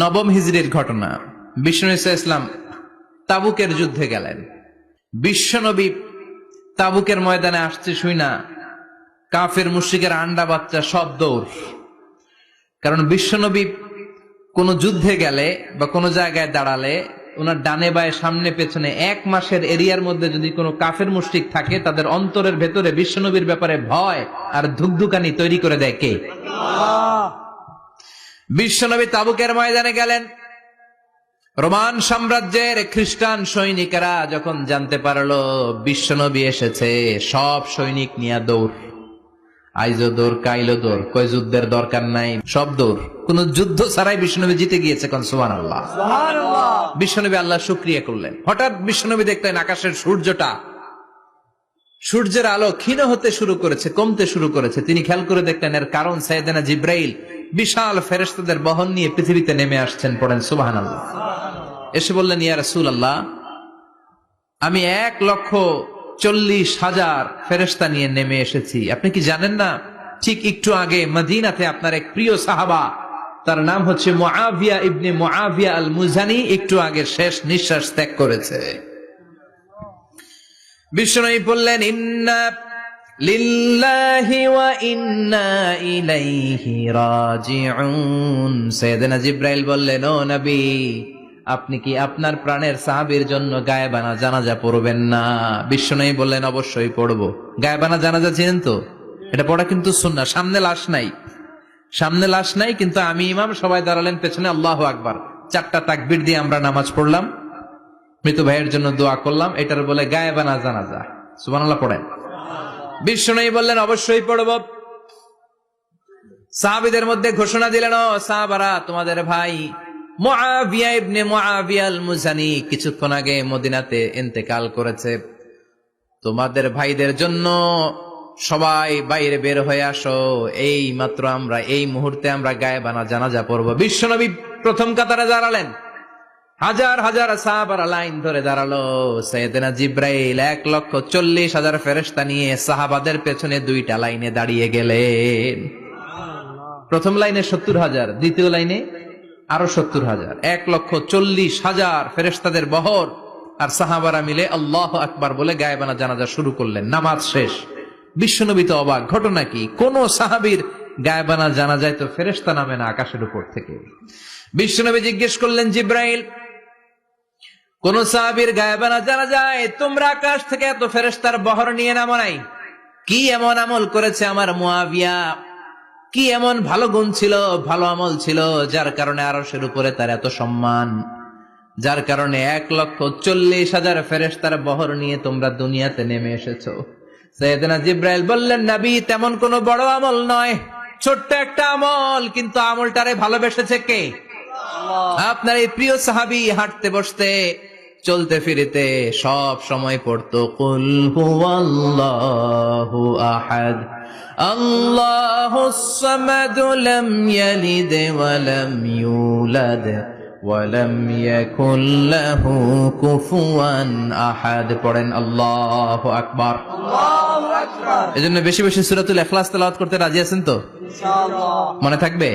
নবম হিজরির ঘটনা। বিষ্ণু ইসলাম তাবুকের যুদ্ধে গেলেন। বিশ্বনবী তাবুকের ময়দানে আসছে শুই না কাফের মুশরিকের আন্ডা বাচ্চা সব দৌড়। কারণ বিশ্বনবী কোন যুদ্ধে গেলে বা কোন জায়গায় দাঁড়ালে ওনার ডানে বায়ে সামনে পেছনে 1 মাসের এরিয়ার মধ্যে যদি কোনো কাফের মুশরিক থাকে তাদের অন্তরের ভেতরে বিশ্বনবীর ব্যাপারে ভয় আর ধুকধুকানি তৈরি করে দেয় কে? বিশ্বনবী তাবুকের ময়দানে গেলেন। রোমান সাম্রাজ্যের খ্রিস্টান সৈনিকেরা যখন জানতে পারলো বিশ্বনবী এসেছে, সব সৈনিক নিয়ে দৌড়। আইজো দৌড়, কাইলো দৌড়, কই যুদ্ধের দরকার নাই, সব দৌড়। কোন যুদ্ধ ছাড়াই বিশ্বনবী জিতে গিয়েছে। কোন সুবহানাল্লাহ। বিশ্বনবী আল্লাহ শুকরিয়া করলেন। হঠাৎ বিশ্বনবী দেখলেন আকাশের সূর্যের আলো ক্ষীণ হতে শুরু করেছে, কমতে শুরু করেছে। তিনি খেয়াল করে দেখলেন এর কারণ সাইয়েদনা জিব্রাইল বিশাল ফেরেশতাদের বহন নিয়ে পৃথিবীতে নেমে আসছেন। পড়েন সুবহানাল্লাহ। এসে বললেন, ইয়া রাসূলুল্লাহ, আমি 1,40,000 ফেরেশতা নিয়ে নেমে এসেছি। আপনি কি জানেন না, ঠিক একটু আগে মদিনাতে আপনার এক প্রিয় সাহাবা, তার নাম হচ্ছে মুআবিয়া ইবনে মুআবিয়া আল মুজানি, একটু আগে শেষ নিঃশ্বাস ত্যাগ করেছে। বিষ্ণু বললেন, ইন্না লিল্লাহি ওয়া ইন্না ইলাইহি রাজিউন। সাইয়েদনা জিব্রাইল বললেন, ও নবী, আপনি কি আপনার প্রাণের সাহাবীর জন্য গায়েবানা জানাজা পড়বেন না? বিষ্ণু বললেন, অবশ্যই পড়বো। গায়েবানা জানাজা চিনেন তো? এটা পড়া কিন্তু সুন্নাহ। সামনে লাশ নাই, কিন্তু আমি ইমাম, সবাই দাঁড়ালেন পেছনে, আল্লাহু আকবার 4টা তাকবীর দিয়ে আমরা নামাজ পড়লাম, মৃত ভাইয়ের জন্য দোয়া করলাম। এটার বলে গায়েবানা জানাজা। সুবহানাল্লাহ পড়েন। বিষ্ণু বললেন, অবশ্যই পড়ব। সাহাবীদের মধ্যে ঘোষণা দিলেন, ও সাহাবারা, তোমাদের ভাই মুআবিয়া ইবনে মুআবিয়া আল মুজানি কিছুক্ষণ আগে মদিনাতে ইন্তেকাল করেছে। তোমাদের ভাইদের জন্য সবাই বাইরে বের হয়ে আসো, এই মাত্র আমরা এই মুহূর্তে আমরা গায়েবানা জানাজা পড়ব। বিশ্বনবী প্রথম কাতারে দাঁড়ালেন। হাজার হাজার সাহাবারা লাইন ধরে দাঁড়ালো। সাইয়েদনা জিব্রাইল 1,40,000 ফেরেশতা নিয়ে সাহাবাদের পেছনে 2টা লাইনে দাঁড়িয়ে গেলেন। প্রথম লাইনে 70,000, দ্বিতীয় লাইনে আরো 70,000, 1,40,000 ফেরেশতাদের বহর। আর সাহাবারা মিলে আল্লাহু আকবার বলে গায়েবানা জানাজা শুরু করলেন। নামাজ শেষ। বিশ্বনবী তো অবাক, ঘটনা কি? কোন সাহাবীর গায়েবানা জানাজায় তো ফেরেশতা নামে না আকাশের উপর থেকে। বিশ্বনবী জিজ্ঞেস করলেন, জিব্রাইল, কোন সাহাবীর গায়েবানা জানাজায় তোমরা আকাশ থেকে এত ফেরেশতার বহর নিয়ে নামো নাই? কি এমন আমল করেছে আমার মুআবিয়া? কি এমন ভালো গুণ ছিল, ভালো আমল ছিল, যার কারণে আরশের উপরে তার এত সম্মান, যার কারণে 1,40,000 ফেরেশতার বহর নিয়ে তোমরা দুনিয়াতে নেমে এসেছো? সাইয়েদনা জিব্রাইল বললেন, নবী, তেমন কোনো বড় আমল নয়, ছোট্ট একটা আমল, কিন্তু আমলটারে ভালোবেসেছে কে? আপনার এই প্রিয় সাহাবী হাঁটতে বসতে চলতে ফিরিতে সব সময় পড়তো, কুল হুয়াল্লাহু আহাদ আল্লাহুস সামাদ লাম ইয়ালিদ ওয়া লাম ইউলাদ ওয়া লাম ইয়াকুল লাহু কুফুয়ান আহাদ। পড়েন আল্লাহু আকবার। আল্লাহু আকবার। এজন্য বেশি বেশি সূরাতুল ইখলাস তেলাওয়াত করতে রাজি আছেন তো? ইনশাআল্লাহ। মনে থাকবে?